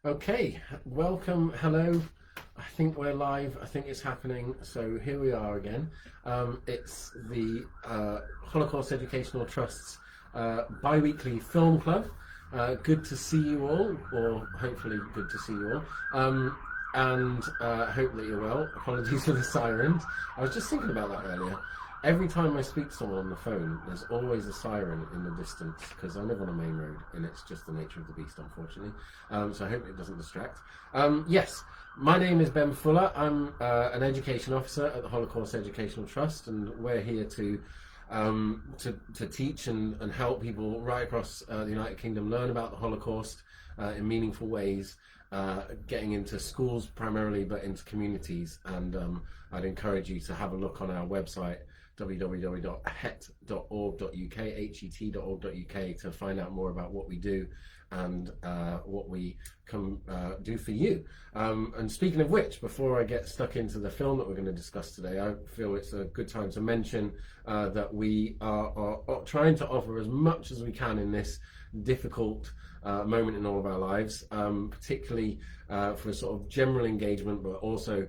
Okay, welcome, hello. I think we're live. I think it's happening. So here we are again. It's the Holocaust Educational Trust's bi-weekly film club. Good to see you all, or hopefully good to see you all. And hope that you're well. Apologies for the sirens. I was just thinking about that earlier. Every time I speak to someone on the phone, there's always a siren in the distance because I live on a main road and it's just the nature of the beast, unfortunately. So I hope it doesn't distract. Yes, my name is Ben Fuller. I'm an education officer at the Holocaust Educational Trust, and we're here to teach and help people right across the United Kingdom learn about the Holocaust in meaningful ways. Getting into schools primarily, but into communities, and I'd encourage you to have a look on our website www.het.org.uk to find out more about what we do and what we can do for you. And speaking of which, before I get stuck into the film that we're going to discuss today, I feel it's a good time to mention that we are trying to offer as much as we can in this difficult moment in all of our lives, particularly for sort of general engagement, but also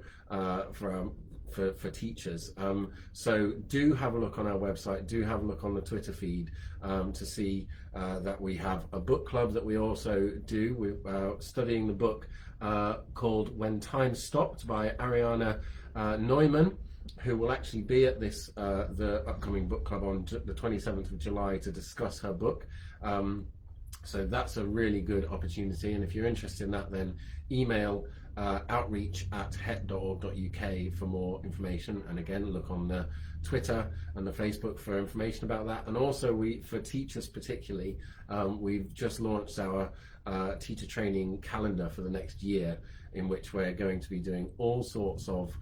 for teachers. So do have a look on our website, do have a look on the Twitter feed to see that we have a book club that we also do. We're studying the book called When Time Stopped by Ariana Neumann, who will actually be at this the upcoming book club on the 27th of July to discuss her book. So that's a really good opportunity, and if you're interested in that, then email outreach@het.org.uk for more information. And again, look on the Twitter and the Facebook for information about that. And also, for teachers particularly, we've just launched our teacher training calendar for the next year, in which we're going to be doing all sorts of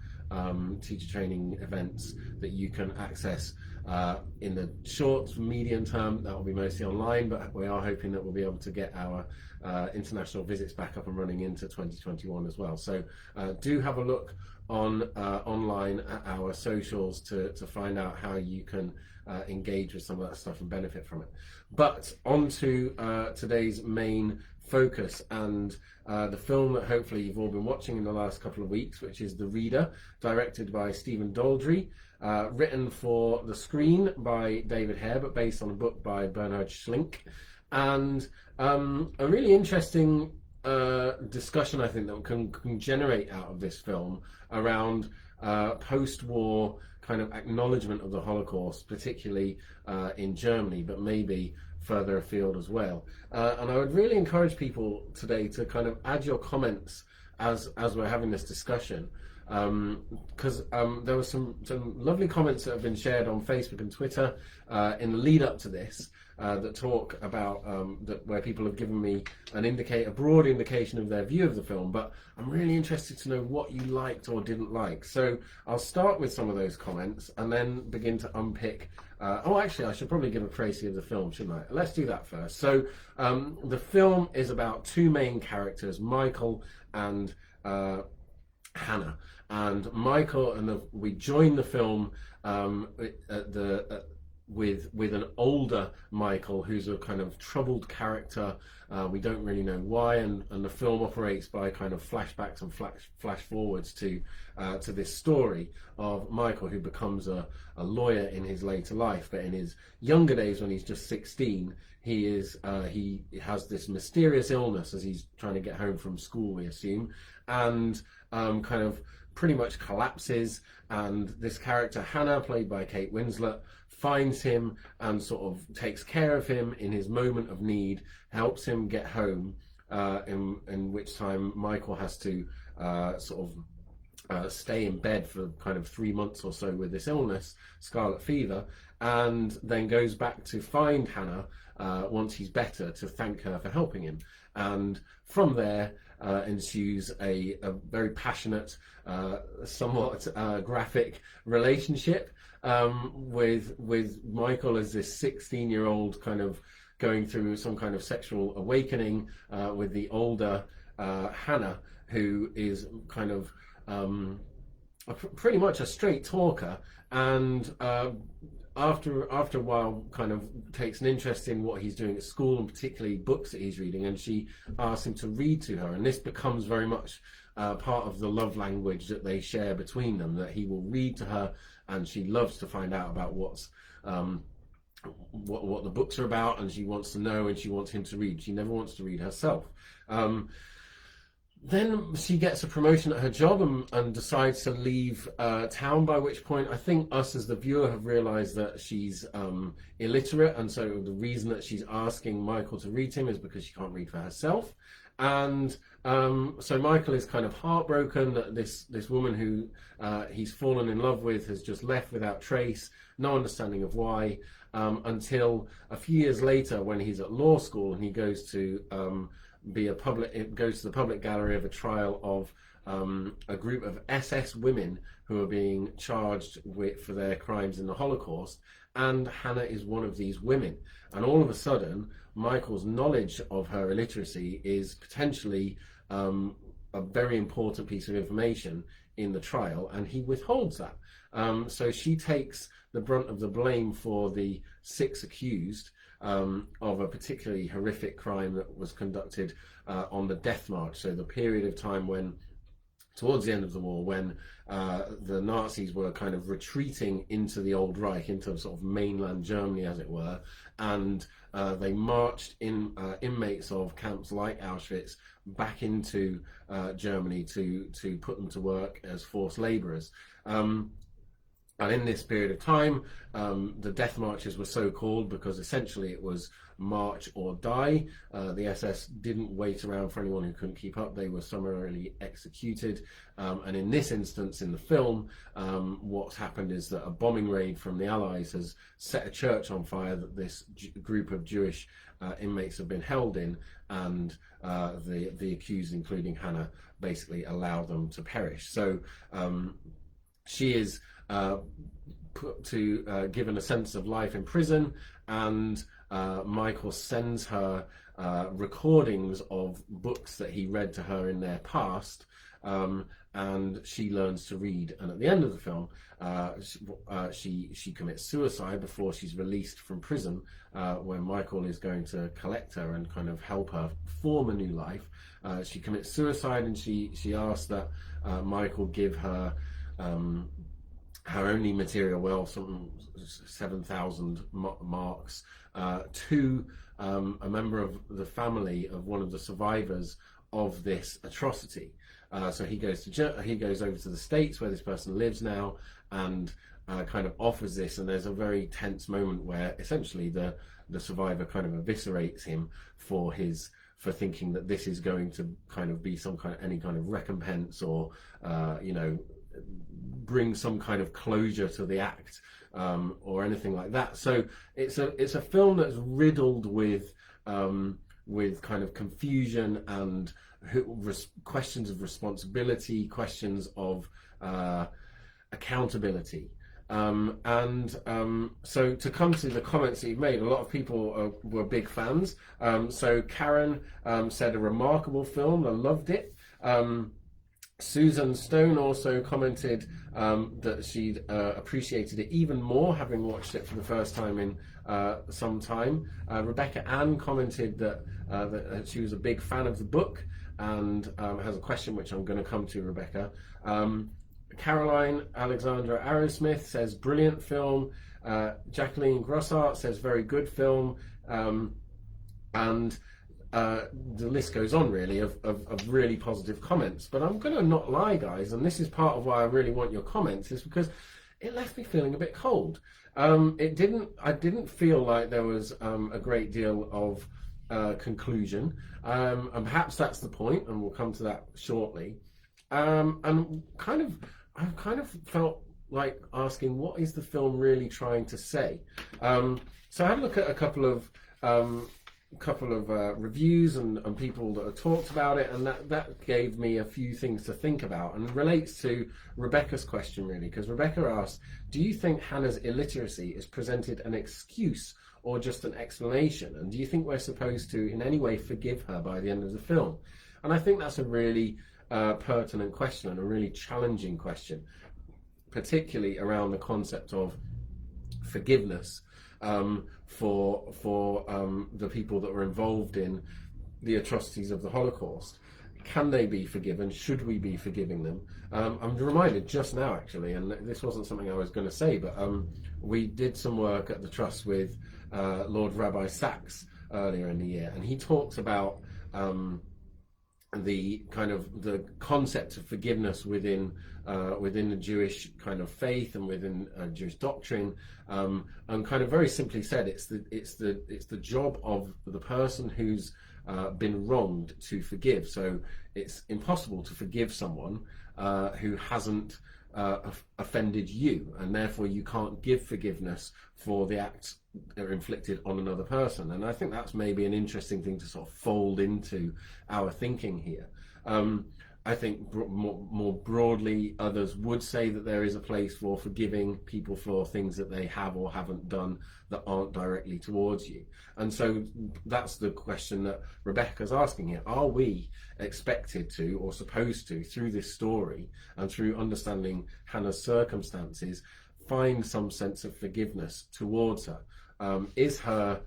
teacher training events that you can access in the short, medium term. That will be mostly online, but we are hoping that we'll be able to get our international visits back up and running into 2021 as well. So do have a look online at our socials to find out how you can engage with some of that stuff and benefit from it. But on to today's main focus, and the film that hopefully you've all been watching in the last couple of weeks, which is The Reader, directed by Stephen Daldry, written for the screen by David Hare, but based on a book by Bernhard Schlink. And a really interesting discussion, I think, that can generate out of this film around post-war kind of acknowledgement of the Holocaust, particularly in Germany, but maybe further afield as well. And I would really encourage people today to kind of add your comments as we're having this discussion, because there were some lovely comments that have been shared on Facebook and Twitter in the lead up to this that talk about where people have given me a broad indication of their view of the film, but I'm really interested to know what you liked or didn't like. So I'll start with some of those comments and then begin to unpick. Actually, I should probably give a précis of the film, shouldn't I? Let's do that first. So the film is about two main characters, Michael and Hannah. And Michael we join the film with an older Michael, who's a kind of troubled character. We don't really know why, and the film operates by kind of flashbacks and flash forwards to this story of Michael, who becomes a lawyer in his later life. But in his younger days, when he's just 16, he has this mysterious illness as he's trying to get home from school, we assume, and kind of pretty much collapses. And this character, Hannah, played by Kate Winslet, finds him and sort of takes care of him in his moment of need, helps him get home, in which time Michael has to stay in bed for kind of 3 months or so with this illness, scarlet fever, and then goes back to find Hannah once he's better, to thank her for helping him. And from there ensues a very passionate, somewhat graphic relationship with Michael as this 16-year-old kind of going through some kind of sexual awakening with the older Hannah, who is kind of pretty much a straight talker and after a while kind of takes an interest in what he's doing at school, and particularly books that he's reading, and she asks him to read to her, and this becomes very much part of the love language that they share between them, that he will read to her, and she loves to find out about what the books are about, and she wants to know, and she wants him to read. She never wants to read herself. Then she gets a promotion at her job and decides to leave town, by which point I think us as the viewer have realized that she's illiterate, and so the reason that she's asking Michael to read to him is because she can't read for herself. And so Michael is kind of heartbroken that this woman who he's fallen in love with has just left without trace, no understanding of why, until a few years later when he's at law school and he goes to the public gallery of a trial of a group of SS women who are being charged for their crimes in the Holocaust, and Hannah is one of these women. And all of a sudden, Michael's knowledge of her illiteracy is potentially a very important piece of information in the trial, and he withholds that. So she takes the brunt of the blame for the 6 accused of a particularly horrific crime that was conducted on the Death March, so the period of time when, towards the end of the war, when the Nazis were kind of retreating into the Old Reich, into sort of mainland Germany, as it were, and they marched inmates of camps like Auschwitz back into Germany to put them to work as forced labourers. And in this period of time, the death marches were so called because essentially it was march or die. The SS didn't wait around for anyone who couldn't keep up. They were summarily executed. And in this instance, in the film, what's happened is that a bombing raid from the Allies has set a church on fire that this group of Jewish inmates have been held in, and the accused, including Hannah, basically allow them to perish. So she is given a sentence of life in prison, and Michael sends her recordings of books that he read to her in their past, and she learns to read. And at the end of the film, she commits suicide before she's released from prison, when Michael is going to collect her and kind of help her form a new life. She commits suicide, and she asks that Michael give her her only material wealth, some 7,000 marks, to a member of the family of one of the survivors of this atrocity. So he goes over to the States where this person lives now, and kind of offers this, and there's a very tense moment where essentially the survivor kind of eviscerates him for thinking that this is going to kind of be any kind of recompense, or bring some kind of closure to the act, or anything like that. So it's a film that's riddled with kind of confusion and questions of responsibility, questions of accountability. So to come to the comments that you've made, a lot of people were big fans. So Karen said, a remarkable film, I loved it. Susan Stone also commented that she'd appreciated it even more, having watched it for the first time in some time. Rebecca Ann commented that she was a big fan of the book, and has a question which I'm going to come to, Rebecca. Caroline Alexandra Arrowsmith says, brilliant film. Jacqueline Grossart says, very good film. And the list goes on, really, of really positive comments. But I'm going to not lie, guys, and this is part of why I really want your comments, is because it left me feeling a bit cold. I didn't feel like there was a great deal of conclusion, and perhaps that's the point, and we'll come to that shortly. And I kind of felt like asking, what is the film really trying to say? So I had a look at a couple of reviews and people that have talked about it, and that gave me a few things to think about, and relates to Rebecca's question, really, because Rebecca asked, do you think Hannah's illiteracy is presented an excuse or just an explanation, and do you think we're supposed to in any way forgive her by the end of the film? And I think that's a really pertinent question, and a really challenging question, particularly around the concept of forgiveness for the people that were involved in the atrocities of the Holocaust. Can they be forgiven? Should we be forgiving them? I'm reminded just now, actually, and this wasn't something I was going to say, but we did some work at the Trust with Lord Rabbi Sachs earlier in the year, and he talks about the kind of the concept of forgiveness within the Jewish kind of faith and within Jewish doctrine, and kind of very simply said, it's the job of the person who's been wronged to forgive. So it's impossible to forgive someone who hasn't offended you, and therefore you can't give forgiveness for the acts that are inflicted on another person. And I think that's maybe an interesting thing to sort of fold into our thinking here. I think more broadly, others would say that there is a place for forgiving people for things that they have or haven't done that aren't directly towards you. And so that's the question that Rebecca's asking here. Are we expected to, or supposed to, through this story and through understanding Hannah's circumstances, find some sense of forgiveness towards her? Is her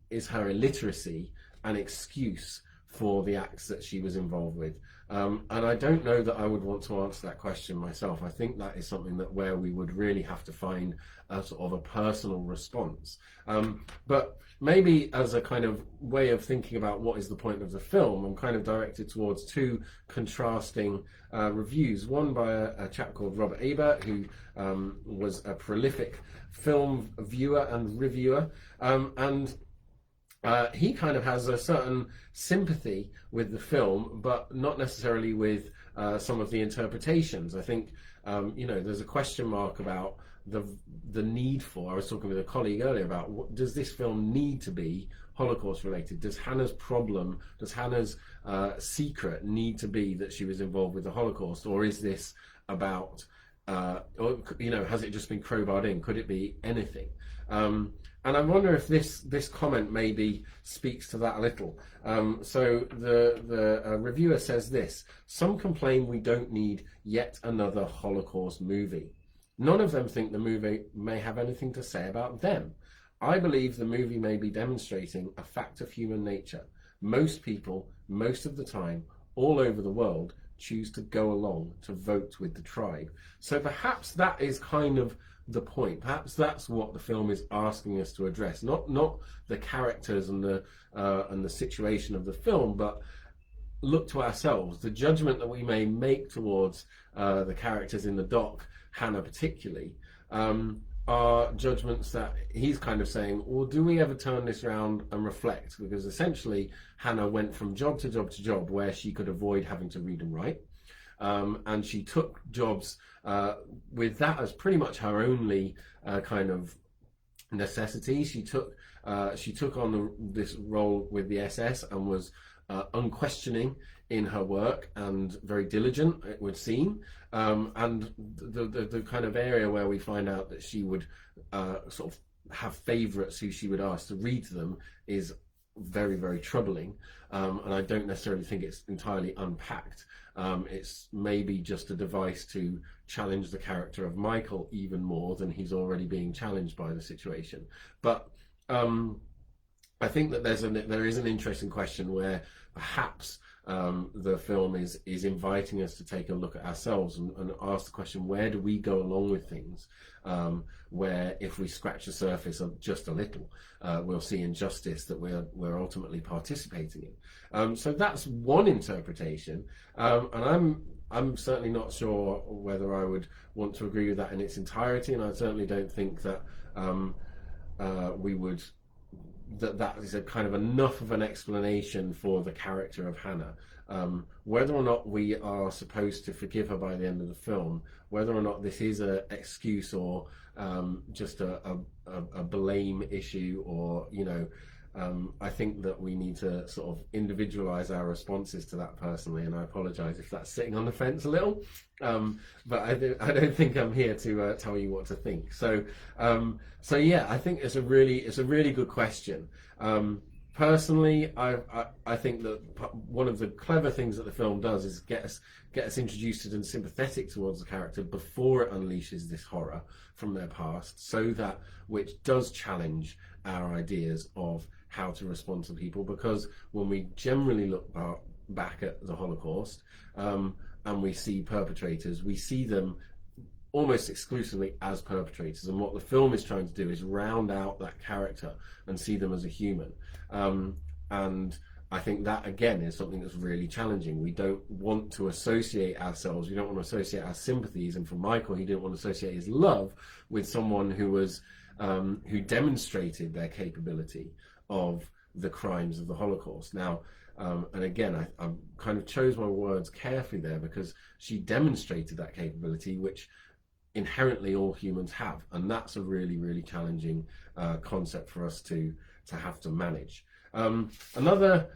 illiteracy an excuse for the acts that she was involved with? And I don't know that I would want to answer that question myself. I think that is something that where we would really have to find a sort of a personal response. But maybe as a kind of way of thinking about what is the point of the film, I'm kind of directed towards two contrasting reviews. One by a chap called Robert Ebert, who was a prolific film viewer and reviewer, and he kind of has a certain sympathy with the film, but not necessarily with some of the interpretations. I think, there's a question mark about the need for, I was talking with a colleague earlier about, does this film need to be Holocaust related? Does Hannah's problem, does Hannah's secret need to be that she was involved with the Holocaust? Or is this about, has it just been crowbarred in? Could it be anything? And I wonder if this comment maybe speaks to that a little. So the reviewer says this: some complain we don't need yet another Holocaust movie. None of them think the movie may have anything to say about them. I believe the movie may be demonstrating a fact of human nature. Most people, most of the time, all over the world, choose to go along to vote with the tribe. So perhaps that is kind of the point. Perhaps that's what the film is asking us to address. Not the characters and the situation of the film, but look to ourselves. The judgment that we may make towards the characters in the doc, Hannah particularly, are judgments that he's kind of saying, well, do we ever turn this around and reflect? Because essentially Hannah went from job to job to job where she could avoid having to read and write. And she took jobs with that as pretty much her only kind of necessity. She took on this role with the SS and was unquestioning in her work and very diligent, it would seem. And the kind of area where we find out that she would sort of have favourites who she would ask to read to them is very, very troubling. And I don't necessarily think it's entirely unpacked. It's maybe just a device to challenge the character of Michael even more than he's already being challenged by the situation. But I think that there is an interesting question where perhaps the film is inviting us to take a look at ourselves and ask the question, where do we go along with things where if we scratch the surface of just a little, we'll see injustice that we're ultimately participating in. So that's one interpretation, and I'm certainly not sure whether I would want to agree with that in its entirety, and I certainly don't think that we would. That is a kind of enough of an explanation for the character of Hannah. Whether or not we are supposed to forgive her by the end of the film, whether or not this is an excuse or just a blame issue, or I think that we need to sort of individualize our responses to that personally, and I apologize if that's sitting on the fence a little, but I don't think I'm here to tell you what to think. So yeah, I think it's a really good question. personally, I think that one of the clever things that the film does is get us introduced and sympathetic towards the character before it unleashes this horror from their past, so that which does challenge our ideas of how to respond to people. Because when we generally look back at the Holocaust, and we see perpetrators, we see them almost exclusively as perpetrators, and what the film is trying to do is round out that character and see them as a human. And I think that again is something that's really challenging. We don't want to associate ourselves, we don't want to associate our sympathies, and for Michael, he didn't want to associate his love with someone who was who demonstrated their capability of the crimes of the Holocaust. Now, and again, I kind of chose my words carefully there, because she demonstrated that capability, which inherently all humans have, and that's a really, really challenging concept for us to have to manage. Another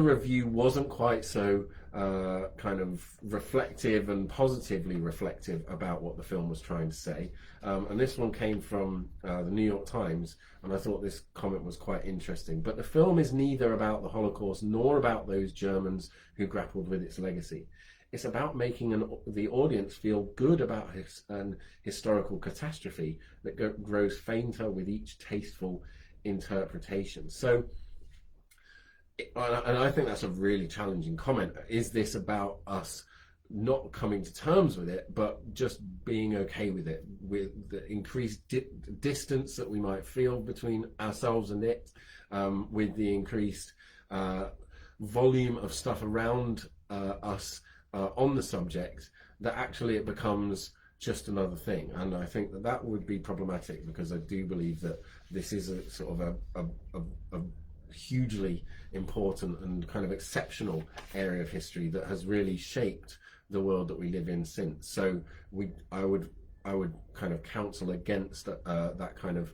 review wasn't quite so kind of reflective and positively reflective about what the film was trying to say, and this one came from the New York Times, and I thought this comment was quite interesting. But the film is neither about the Holocaust nor about those Germans who grappled with its legacy. It's about making the audience feel good about an historical catastrophe that grows fainter with each tasteful interpretation. So, and I think that's a really challenging comment. Is this about us not coming to terms with it, but just being okay with it, with the increased distance that we might feel between ourselves and it, with the increased volume of stuff around us on the subject, that actually it becomes just another thing? And I think that that would be problematic, because I do believe that this is a sort of a hugely important and kind of exceptional area of history that has really shaped the world that we live in since. So I would kind of counsel against that kind of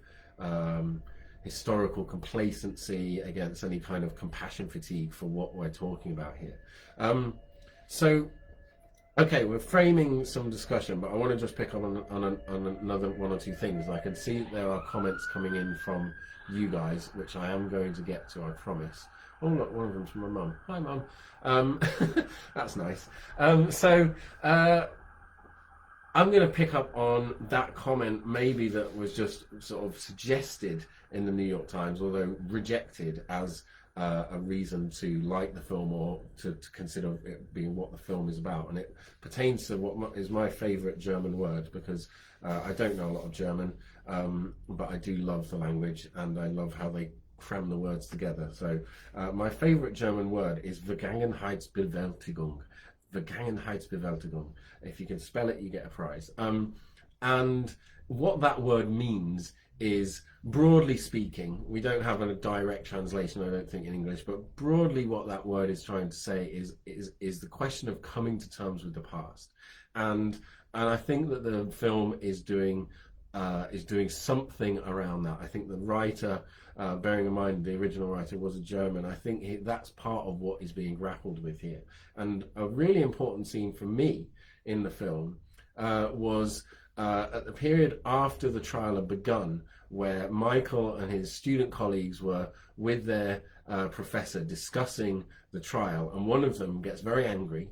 historical complacency, against any kind of compassion fatigue for what we're talking about here. So, okay, we're framing some discussion, but I want to just pick on another one or two things. I can see that there are comments coming in from you guys, which I am going to get to, I promise. Oh look, one of them's from my mum. Hi mum. That's nice. So I'm going to pick up on that comment, maybe that was just sort of suggested in the New York Times, although rejected as a reason to like the film, or to consider it being what the film is about. And it pertains to what is my favourite German word, because I don't know a lot of German, but I do love the language, and I love how they cram the words together. So my favourite German word is Vergangenheitsbewältigung. Vergangenheitsbewältigung. If you can spell it, you get a prize. And what that word means is, broadly speaking, we don't have a direct translation, I don't think, in English, but broadly what that word is trying to say is the question of coming to terms with the past. And I think that the film is doing something around that. I think the writer, bearing in mind the original writer was a German, I think that's part of what is being grappled with here. And a really important scene for me in the film was at the period after the trial had begun, where Michael and his student colleagues were with their professor discussing the trial, and one of them gets very angry,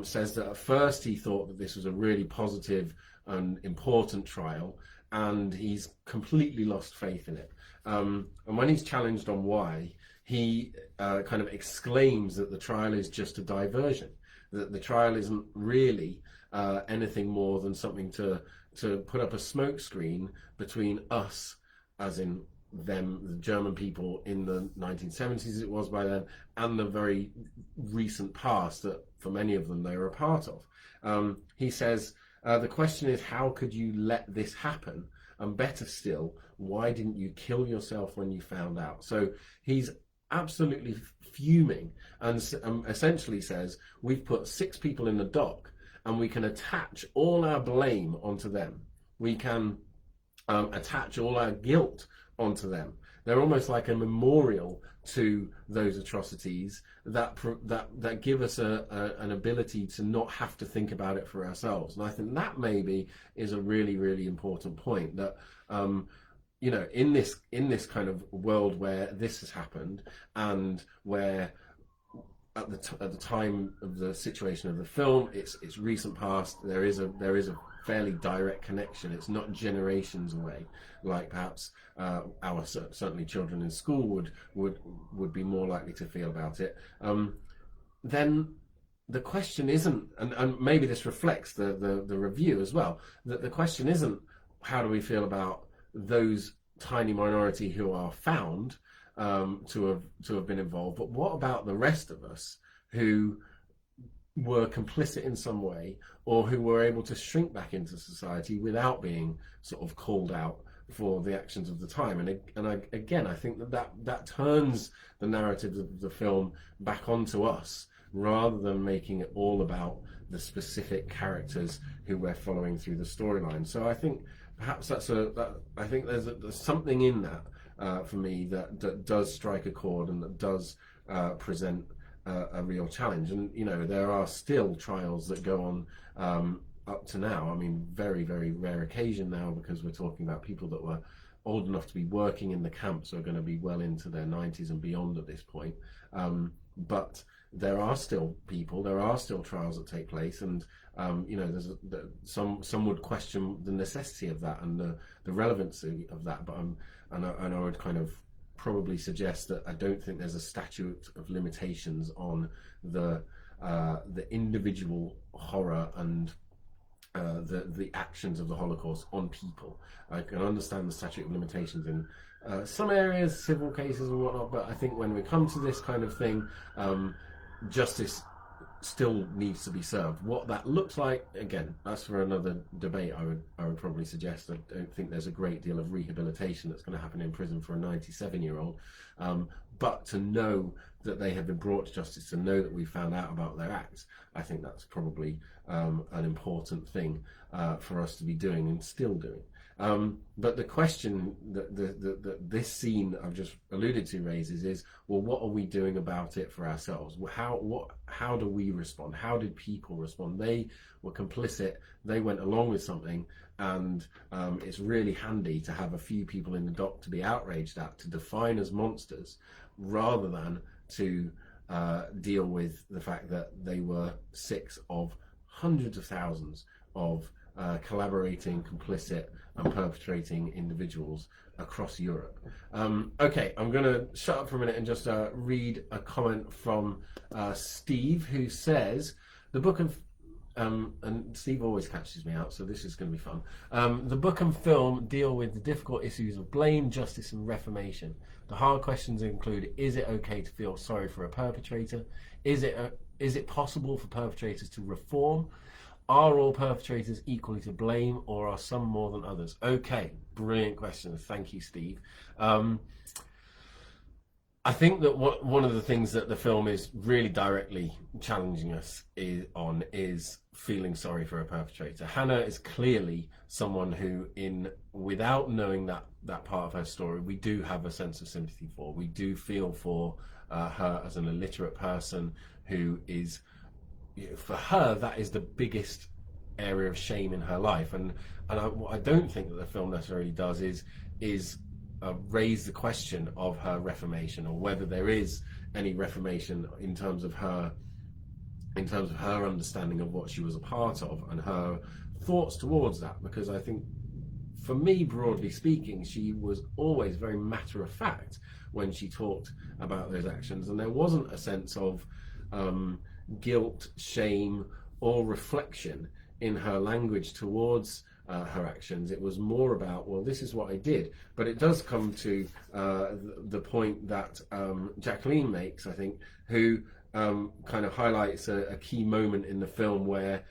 says that at first he thought that this was a really positive and important trial, and he's completely lost faith in it. And when he's challenged on why, he kind of exclaims that the trial is just a diversion, that the trial isn't really anything more than something to put up a smoke screen between us, as in them, the German people in the 1970s it was by then, and the very recent past that for many of them they were a part of. He says, the question is, how could you let this happen? And better still, why didn't you kill yourself when you found out? So he's absolutely fuming, and essentially says, we've put 6 people in the dock, and we can attach all our blame onto them. We can attach all our guilt onto them. They're almost like a memorial to those atrocities that give us an ability to not have to think about it for ourselves. And I think that maybe is a really, really important point, that you know, in this kind of world where this has happened, and where at the time of the situation of the film, it's recent past. There is a fairly direct connection. It's not generations away, like perhaps our certainly children in school would be more likely to feel about it. Then the question isn't, and maybe this reflects the review as well, that the question isn't how do we feel about those tiny minority who are found to have been involved, but what about the rest of us who were complicit in some way, or who were able to shrink back into society without being sort of called out for the actions of the time? And I think that turns the narrative of the film back onto us, rather than making it all about the specific characters who we're following through the storyline. So I think perhaps I think there's something in that for me that does strike a chord, and that does present a real challenge. And you know, there are still trials that go on up to now. I mean, very, very rare occasion now, because we're talking about people that were old enough to be working in the camps, are going to be well into their 90s and beyond at this point. But there are still trials that take place, and you know, some would question the necessity of that and the relevancy of that. But I would kind of probably suggest that I don't think there's a statute of limitations on the individual horror and the actions of the Holocaust on people. I can understand the statute of limitations in some areas, civil cases and whatnot, but I think when we come to this kind of thing, justice still needs to be served. What that looks like, again, that's for another debate. I would probably suggest. I don't think there's a great deal of rehabilitation that's going to happen in prison for a 97-year-old, but to know that they have been brought to justice, to know that we found out about their acts, I think that's probably an important thing for us to be doing and still doing. But the question that this scene I've just alluded to raises is, well, what are we doing about it for ourselves? How do we respond? How did people respond? They were complicit. They went along with something, and it's really handy to have a few people in the dock to be outraged at, to define as monsters, rather than to deal with the fact that they were six of hundreds of thousands of collaborating, complicit and perpetrating individuals across Europe. Okay, I'm going to shut up for a minute and just read a comment from Steve, who says, the book of and Steve always catches me out, so this is going to be fun. The book and film deal with the difficult issues of blame, justice and reformation. The hard questions include, is it okay to feel sorry for a perpetrator? Is it possible for perpetrators to reform? Are all perpetrators equally to blame, or are some more than others? Okay, brilliant question. Thank you, Steve. I think that one of the things that the film is really directly challenging us is feeling sorry for a perpetrator. Hannah is clearly someone who, without knowing that part of her story, we do have a sense of sympathy for. We do feel for her as an illiterate person who is, for her, that is the biggest area of shame in her life. And what I don't think that the film necessarily does is raise the question of her reformation, or whether there is any reformation in terms of her understanding of what she was a part of and her thoughts towards that. Because I think, for me, broadly speaking, she was always very matter of fact when she talked about those actions, and there wasn't a sense of guilt, shame or reflection in her language towards her actions. It was more about, well, this is what I did. But it does come to the point that Jacqueline makes, I think, who kind of highlights a key moment in the film where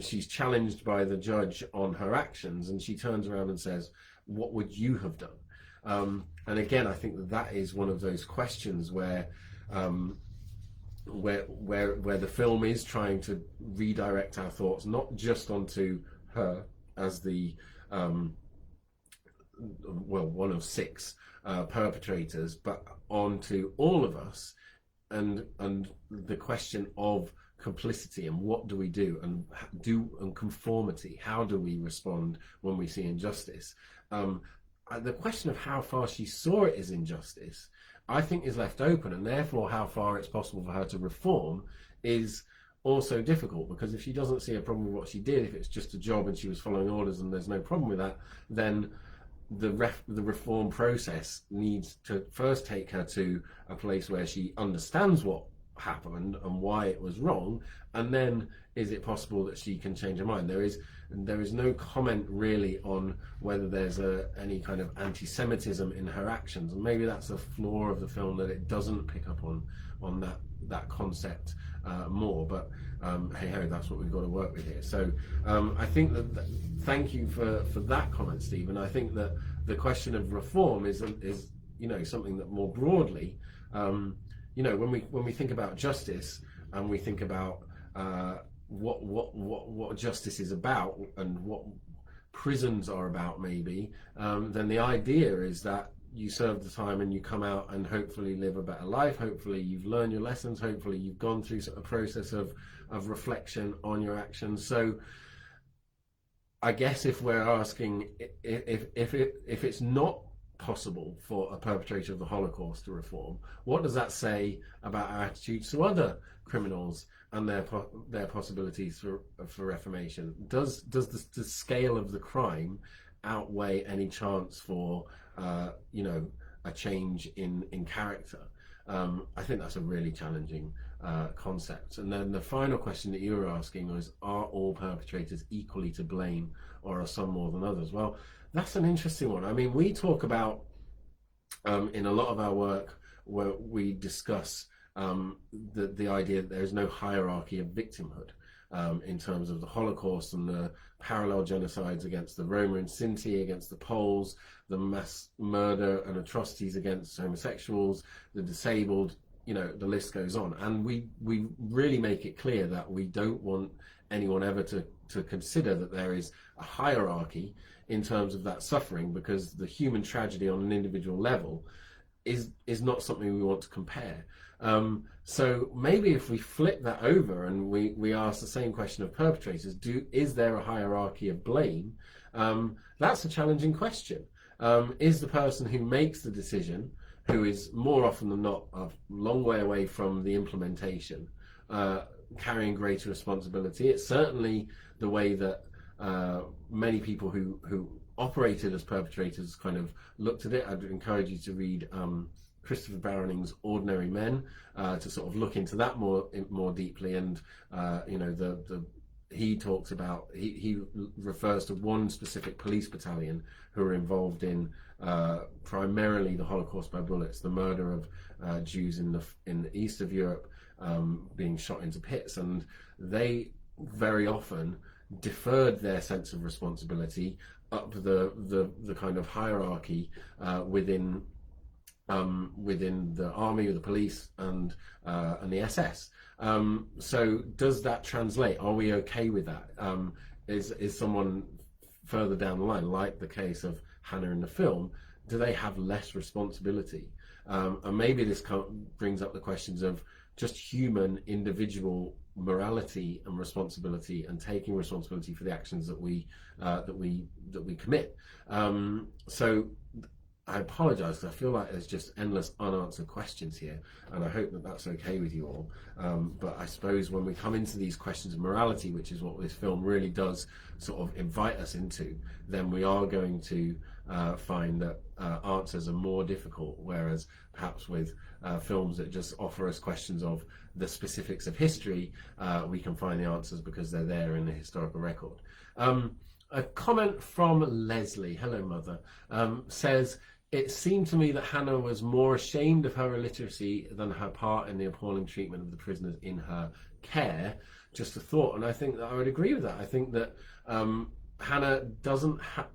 she's challenged by the judge on her actions, and she turns around and says, what would you have done? And again, I think that is one of those questions where the film is trying to redirect our thoughts not just onto her as the one of six perpetrators, but onto all of us, and the question of complicity and what do we do, and conformity. How do we respond when we see injustice? the question of how far she saw it as injustice, I think, is left open, and therefore how far it's possible for her to reform is also difficult, because if she doesn't see a problem with what she did, if it's just a job and she was following orders and there's no problem with that, then the reform process needs to first take her to a place where she understands what happened and why it was wrong, and then is it possible that she can change her mind. There is no comment really on whether there's any kind of anti-Semitism in her actions, and maybe that's a flaw of the film, that it doesn't pick up on that concept more, but hey ho, that's what we've got to work with here. So I think that thank you for that comment, Stephen. I think that the question of reform is something that more broadly, when we think about justice and we think about what justice is about and what prisons are about, maybe, then the idea is that you serve the time and you come out and hopefully live a better life. Hopefully you've learned your lessons. Hopefully you've gone through a process of reflection on your actions. So I guess if we're asking if it's not possible for a perpetrator of the Holocaust to reform, what does that say about our attitudes to other criminals and their possibilities for reformation? Does the scale of the crime outweigh any chance for a change in character? I think that's a really challenging concept. And then the final question that you were asking was, are all perpetrators equally to blame, or are some more than others? Well, that's an interesting one. I mean, we talk about in a lot of our work where we discuss the idea that there is no hierarchy of victimhood in terms of the Holocaust and the parallel genocides against the Roma and Sinti, against the Poles, the mass murder and atrocities against homosexuals, the disabled, the list goes on. And we really make it clear that we don't want anyone ever to consider that there is a hierarchy in terms of that suffering, because the human tragedy on an individual level is not something we want to compare. So maybe if we flip that over and we ask the same question of perpetrators, is there a hierarchy of blame? That's a challenging question. Is the person who makes the decision, who is more often than not a long way away from the implementation, carrying greater responsibility? It's certainly the way that many people who operated as perpetrators kind of looked at it. I'd encourage you to read Christopher Browning's Ordinary Men to sort of look into that more deeply. And he talks about, he refers to one specific police battalion who were involved in primarily the Holocaust by bullets, the murder of Jews in the east of Europe, being shot into pits, and they very often deferred their sense of responsibility up the kind of hierarchy within the army or the police and the SS. So does that translate? Are we okay with that? Is someone further down the line, like the case of Hannah in the film, do they have less responsibility? And maybe this brings up the questions of just human individual morality and responsibility, and taking responsibility for the actions that we commit. So I apologize, because I feel like there's just endless unanswered questions here, and I hope that that's okay with you all. But I suppose when we come into these questions of morality, which is what this film really does sort of invite us into, then we are going to find that answers are more difficult, whereas perhaps with films that just offer us questions of the specifics of history, we can find the answers because they're there in the historical record. A comment from Leslie, hello mother, says, it seemed to me that Hannah was more ashamed of her illiteracy than her part in the appalling treatment of the prisoners in her care. Just a thought, and I think that I would agree with that. I think that Hannah doesn't have,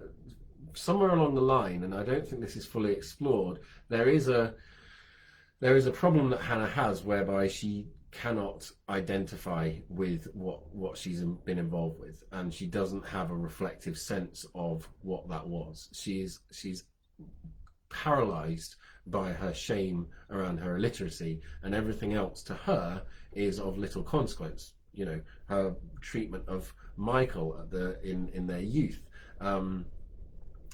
somewhere along the line, and I don't think this is fully explored, there is a problem that Hannah has whereby she cannot identify with what she's been involved with, and she doesn't have a reflective sense of what that was. She's paralyzed by her shame around her illiteracy, and everything else to her is of little consequence. Her treatment of Michael in their youth,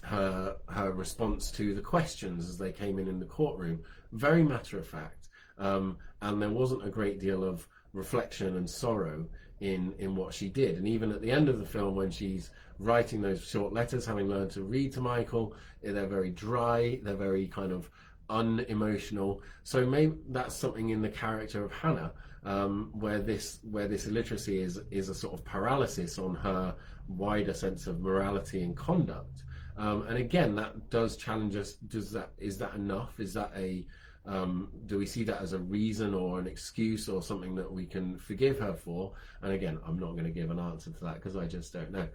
her response to the questions as they came in the courtroom, very matter of fact, and there wasn't a great deal of reflection and sorrow in what she did. And even at the end of the film, when she's writing those short letters, having learned to read to Michael, they're very dry, they're very kind of unemotional. So maybe that's something in the character of Hannah, where this illiteracy is a sort of paralysis on her wider sense of morality and conduct. And again, that does challenge us. Is that enough? Is that do we see that as a reason or an excuse or something that we can forgive her for? And again, I'm not going to give an answer to that because I just don't know.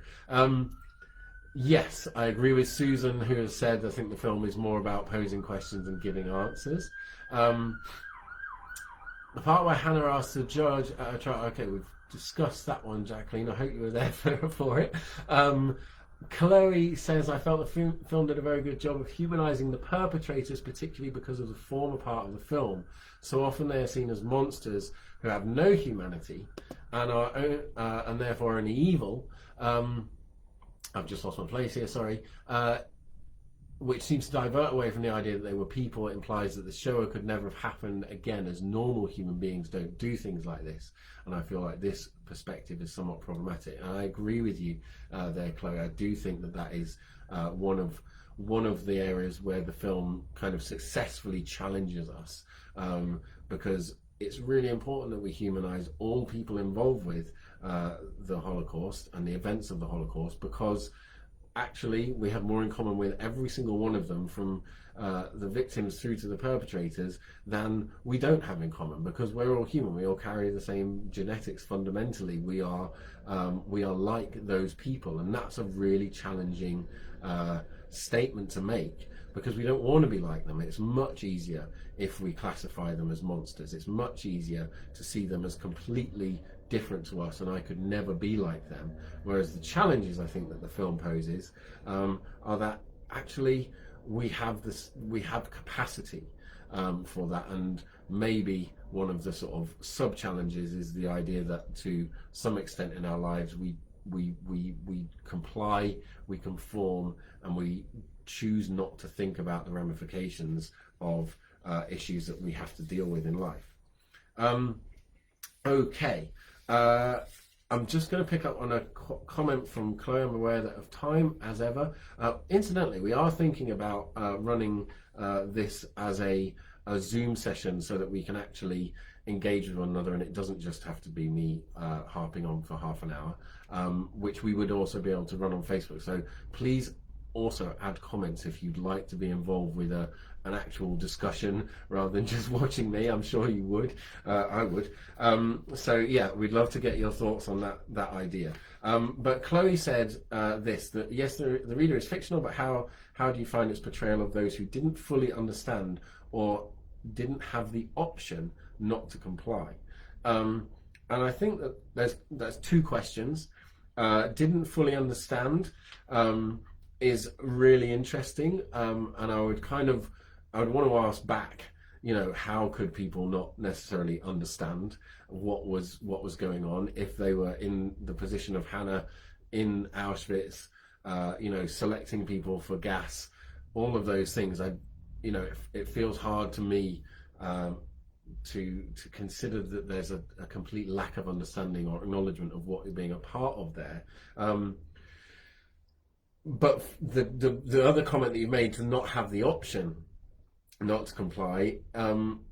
Yes, I agree with Susan, who has said I think the film is more about posing questions and giving answers. The part where Hannah asks the judge at a trial, okay, we've discussed that one, Jacqueline. I hope you were there for it. Chloe says, I felt the film did a very good job of humanising the perpetrators, particularly because of the former part of the film. So often they are seen as monsters who have no humanity and are and therefore only evil. I've just lost my place here, sorry. Which seems to divert away from the idea that they were people. It implies that the show could never have happened again, as normal human beings don't do things like this. And I feel like this perspective is somewhat problematic. And I agree with you there, Chloe. I do think that is one of the areas where the film kind of successfully challenges us, because it's really important that we humanise all people involved with the Holocaust and the events of the Holocaust, because actually we have more in common with every single one of them, from the victims through to the perpetrators, than we don't have in common, because we're all human. We all carry the same genetics fundamentally. We are like those people, and that's a really challenging statement to make, because we don't want to be like them. It's much easier if we classify them as monsters. It's much easier to see them as completely different to us, and I could never be like them. Whereas the challenges I think that the film poses are that actually we have capacity for that, and maybe one of the sort of sub challenges is the idea that to some extent in our lives we comply, we conform, and we choose not to think about the ramifications of issues that we have to deal with in life. Okay. I'm just going to pick up on a comment from Chloe. I'm aware that of time, as ever. Incidentally, we are thinking about running this as a Zoom session so that we can actually engage with one another, and it doesn't just have to be me harping on for half an hour, which we would also be able to run on Facebook. So please also add comments if you'd like to be involved with an actual discussion rather than just watching me. I'm sure you would. I would. So yeah, we'd love to get your thoughts on that idea. But Chloe said that yes, the reader is fictional, but how do you find its portrayal of those who didn't fully understand or didn't have the option not to comply? And I think that there's two questions. Didn't fully understand is really interesting, and I would want to ask back, how could people not necessarily understand what was going on if they were in the position of Hannah in Auschwitz, selecting people for gas, all of those things. It feels hard to me to consider that there's a complete lack of understanding or acknowledgement of what is being a part of there. But the other comment that you made, to not have the option not to comply,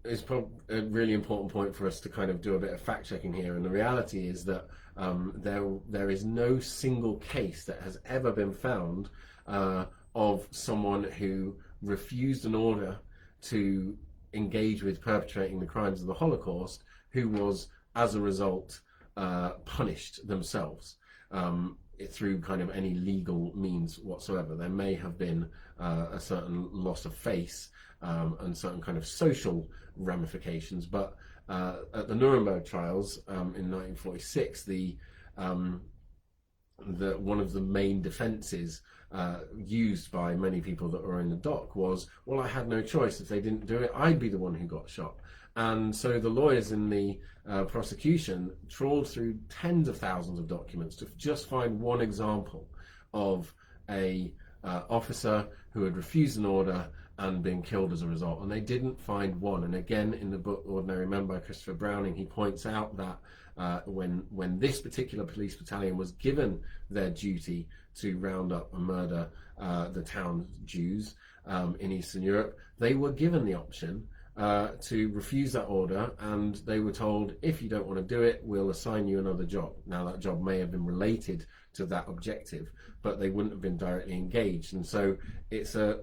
is probably a really important point for us to kind of do a bit of fact checking here. And the reality is that there is no single case that has ever been found of someone who refused an order to engage with perpetrating the crimes of the Holocaust who was, as a result, punished themselves through kind of any legal means whatsoever. There may have been a certain loss of face and certain kind of social ramifications, but at the Nuremberg trials in 1946, one of the main defences used by many people that were in the dock was, well, I had no choice. If they didn't do it, I'd be the one who got shot. And so the lawyers in the prosecution trawled through tens of thousands of documents to just find one example of a officer who had refused an order and been killed as a result, and they didn't find one. And again, in the book Ordinary Men by Christopher Browning, he points out that when this particular police battalion was given their duty to round up and murder the town's Jews in Eastern Europe, they were given the option to refuse that order, and they were told, if you don't want to do it, we'll assign you another job. Now, that job may have been related to that objective, but they wouldn't have been directly engaged. And so it's a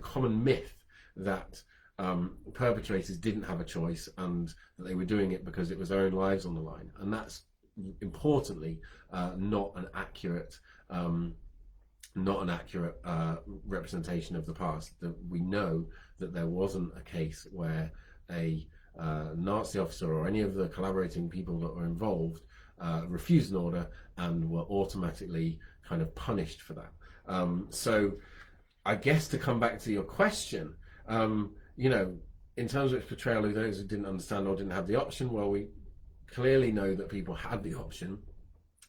common myth that perpetrators didn't have a choice and that they were doing it because it was their own lives on the line. And that's importantly not an accurate representation of the past. That we know that there wasn't a case where a Nazi officer or any of the collaborating people that were involved refused an order and were automatically kind of punished for that. So I guess to come back to your question, in terms of its portrayal of those who didn't understand or didn't have the option, well, we clearly know that people had the option.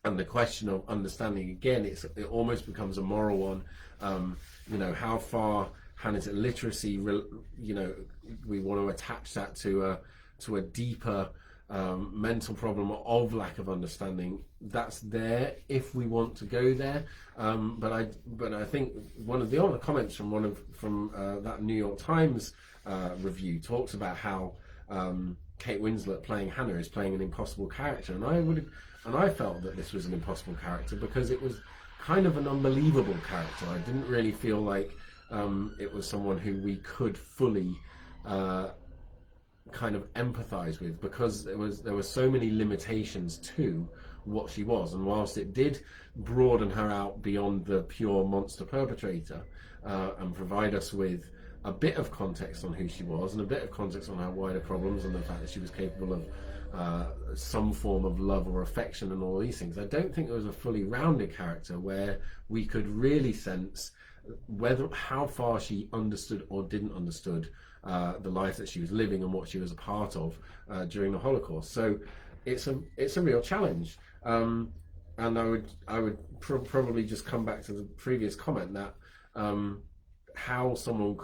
And the question of understanding, again, it almost becomes a moral one. How far Hanne's literacy, we want to attach that to a deeper mental problem of lack of understanding. That's there if we want to go there. But I think one of the other comments from that New York Times review talks about how Kate Winslet playing Hannah is playing an impossible character, and I felt that this was an impossible character because it was kind of an unbelievable character. I didn't really feel like it was someone who we could fully kind of empathize with, because there were so many limitations to what she was. And whilst it did broaden her out beyond the pure monster perpetrator and provide us with a bit of context on who she was and a bit of context on her wider problems and the fact that she was capable of some form of love or affection and all these things, I don't think there was a fully rounded character where we could really sense how far she understood or didn't understood the life that she was living and what she was a part of during the Holocaust. So it's a real challenge, and I would probably just come back to the previous comment that how someone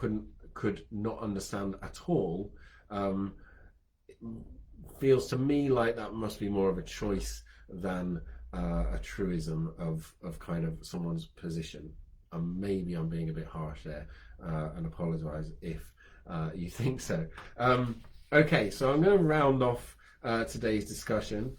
could not understand at all feels to me like that must be more of a choice than a truism of kind of someone's position. And maybe I'm being a bit harsh there, and apologise if you think so. Okay, so I'm going to round off today's discussion.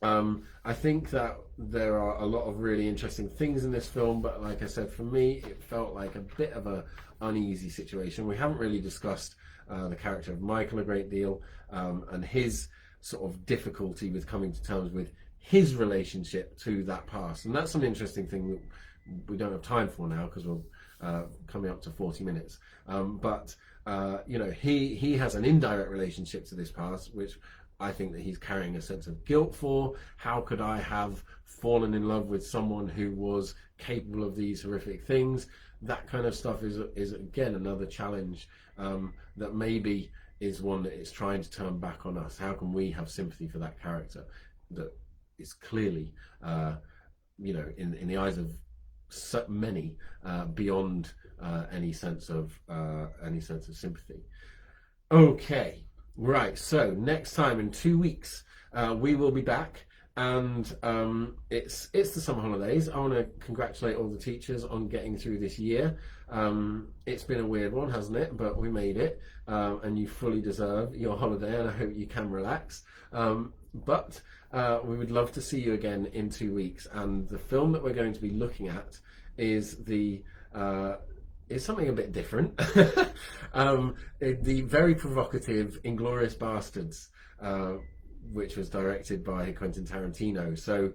I think that there are a lot of really interesting things in this film, but like I said, for me, it felt like a bit of an uneasy situation. We haven't really discussed the character of Michael a great deal, and his sort of difficulty with coming to terms with his relationship to that past. And that's an interesting thing that we don't have time for now because we're coming up to 40 minutes. But he has an indirect relationship to this past, which I think that he's carrying a sense of guilt for. How could I have fallen in love with someone who was capable of these horrific things? That kind of stuff is again another challenge that maybe is one that it's trying to turn back on us. How can we have sympathy for that character that is clearly, in the eyes of so many, beyond any sense of sympathy? Okay, right. So next time in 2 weeks, we will be back. And it's the summer holidays. I want to congratulate all the teachers on getting through this year. It's been a weird one, hasn't it? But we made it, and you fully deserve your holiday, and I hope you can relax. But we would love to see you again in 2 weeks. And the film that we're going to be looking at is something a bit different. The very provocative Inglourious Basterds, which was directed by Quentin Tarantino. So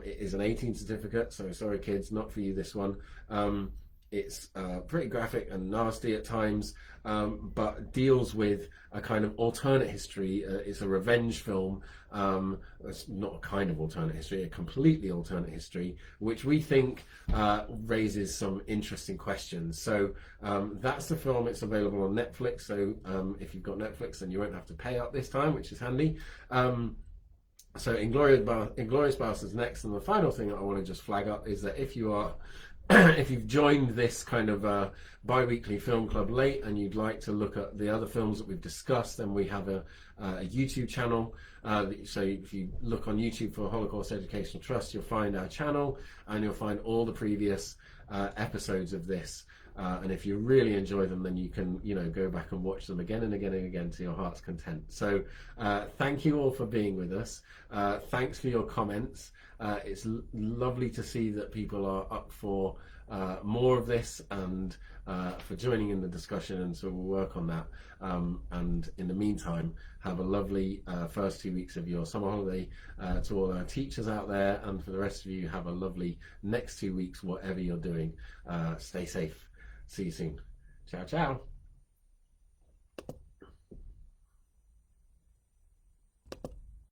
it is an 18 certificate, so sorry kids, not for you this one. It's pretty graphic and nasty at times, but deals with a kind of alternate history. It's a revenge film. It's not a kind of alternate history, a completely alternate history, which we think raises some interesting questions. So that's the film. It's available on Netflix. So if you've got Netflix, then you won't have to pay up this time, which is handy. So Inglourious Basterds next. And the final thing that I want to just flag up is that if you are if you've joined this kind of bi-weekly film club late and you'd like to look at the other films that we've discussed, then we have a YouTube channel. So if you look on YouTube for Holocaust Educational Trust, you'll find our channel and you'll find all the previous episodes of this. And if you really enjoy them, then you can, go back and watch them again and again and again to your heart's content. So thank you all for being with us. Thanks for your comments. It's lovely to see that people are up for more of this and for joining in the discussion, and so we'll work on that. And in the meantime, have a lovely first 2 weeks of your summer holiday to all our teachers out there, and for the rest of you, have a lovely next 2 weeks, whatever you're doing. Stay safe. See you soon. Ciao, ciao.